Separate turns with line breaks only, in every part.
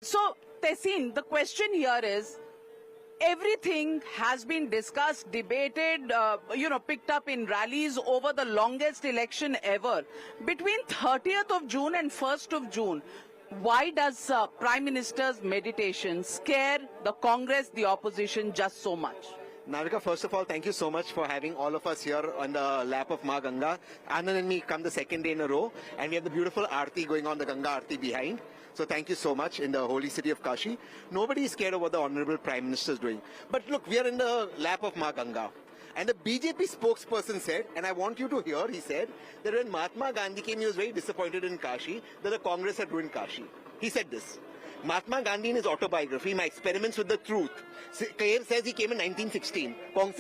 So, Tehseen, the question here is, everything has been discussed, debated, picked up in rallies over the longest election ever. Between 30th of June and 1st of June, why does Prime Minister's meditation scare the Congress, the opposition, just so much?
Navika, first of all, thank you so much for having all of us here on the lap of Ma Ganga. Anand and me come the second day in a row, and we have the beautiful Aarti going on, the Ganga Aarti behind. So thank you so much in the holy city of Kashi. Nobody is scared of what the Honorable Prime Minister is doing. But look, we are in the lap of Ma Ganga. And the BJP spokesperson said, and I want you to hear, he said, that when Mahatma Gandhi came, he was very disappointed in Kashi, that the Congress had ruined Kashi. He said this. Mahatma Gandhi in his autobiography, My Experiments with the Truth, says he came in 1916.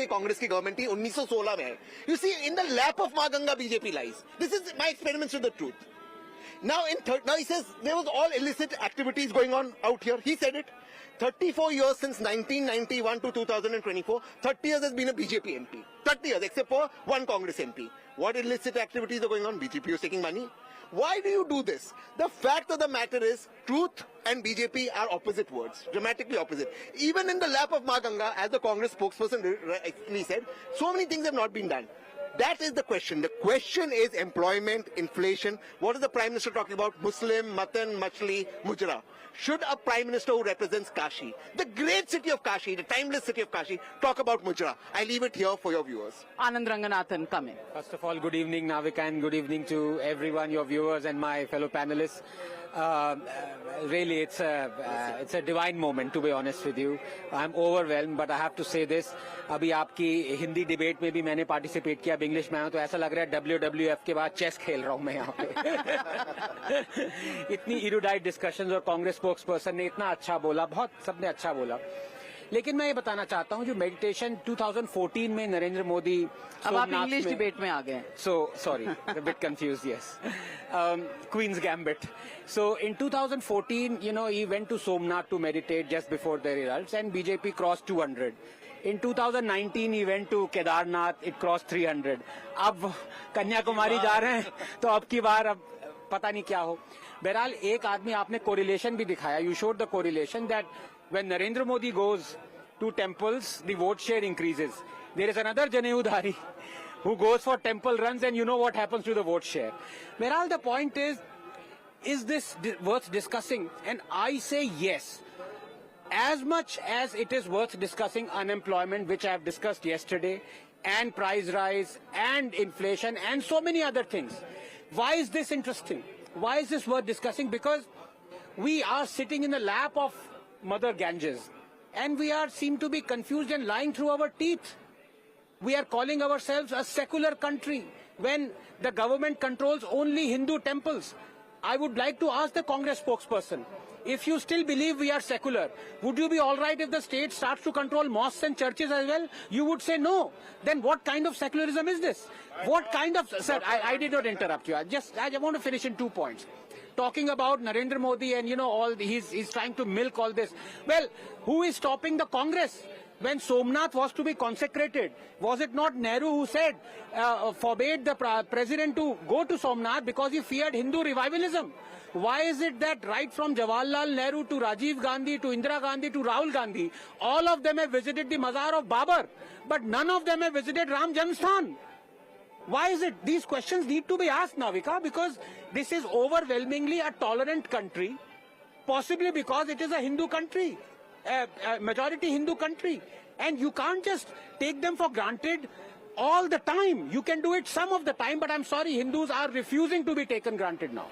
Congress की government थी 1916 में. You see, in the lap of Ma Ganga, BJP lies. This is My Experiments with the Truth. Now he says there was all illicit activities going on out here. He said it. 34 years since 1991 to 2024, 30 years has been a BJP MP. 30 years, except for one Congress MP. What illicit activities are going on? BJP is taking money. Why do you do this? The fact of the matter is, truth and BJP are opposite words, dramatically opposite. Even in the lap of Ma Ganga, as the Congress spokesperson actually said, so many things have not been done. That is the question. The question is employment, inflation. What is the Prime Minister talking about? Muslim, Matan, Machli, Mujra. Should a Prime Minister who represents Kashi, the great city of Kashi, the timeless city of Kashi, talk about Mujra? I leave it here for your viewers.
Anand Ranganathan, come in.
First of all, good evening, Navika, and good evening to everyone, your viewers and my fellow panelists. Really, it's a divine moment, to be honest with you. I'm overwhelmed, but I have to say this. अभी आपकी Hindi debate में भी मैंने participate किया, अब English में आया तो ऐसा लग रहा है WWF के बाद चेस खेल रहा हूँ मैं यहाँ पे. इतनी इरूडाइट डिस्कशंस और कांग्रेस स्पोक्सपर्सन ने इतना अच्छा बोला, बहुत सबने अच्छा बोला. लेकिन मैं ये बताना चाहता हूँ जो मेडिटेशन 2014 में नरेंद्र मोदी,
अब आप इंग्लिश डिबेट में आ गए.
So sorry, a bit confused. Yes, Queen's Gambit. So in 2014, he went to Somnath to meditate just before the results, and BJP crossed 200. In 2019, he went to Kedarnath. It crossed 300. अब कन्याकुमारी जा रहे हैं, तो अब की बार अब पता नहीं क्या हो. बहरहाल एक आदमी आपने correlation भी दिखाया. You showed the correlation that when Narendra Modi goes to temples, the vote share increases. There is another Janayudhari who goes for temple runs, and you know what happens to the vote share. Meral, the point is this worth discussing? And I say yes. As much as it is worth discussing unemployment, which I have discussed yesterday, and price rise, and inflation, and so many other things. Why is this interesting? Why is this worth discussing? Because we are sitting in the lap of Mother Ganges, and we seem to be confused and lying through our teeth. We are calling ourselves a secular country when the government controls only Hindu temples. I would like to ask the Congress spokesperson, if you still believe we are secular, would you be all right if the state starts to control mosques and churches as well? You would say no. Then what kind of secularism is this? What kind of... Sir, I did not interrupt you. I want to finish in 2 points. Talking about Narendra Modi and, he's trying to milk all this. Well, who is stopping the Congress? When Somnath was to be consecrated, was it not Nehru who said, forbade the president to go to Somnath because he feared Hindu revivalism? Why is it that right from Jawaharlal Nehru to Rajiv Gandhi to Indira Gandhi to Rahul Gandhi, all of them have visited the Mazar of Babar, but none of them have visited Ram Janmasthan? Why is it? These questions need to be asked, Navika, because this is overwhelmingly a tolerant country, possibly because it is a Hindu country. Majority Hindu country, and you can't just take them for granted all the time. You can do it some of the time, but I'm sorry, Hindus are refusing to be taken granted now.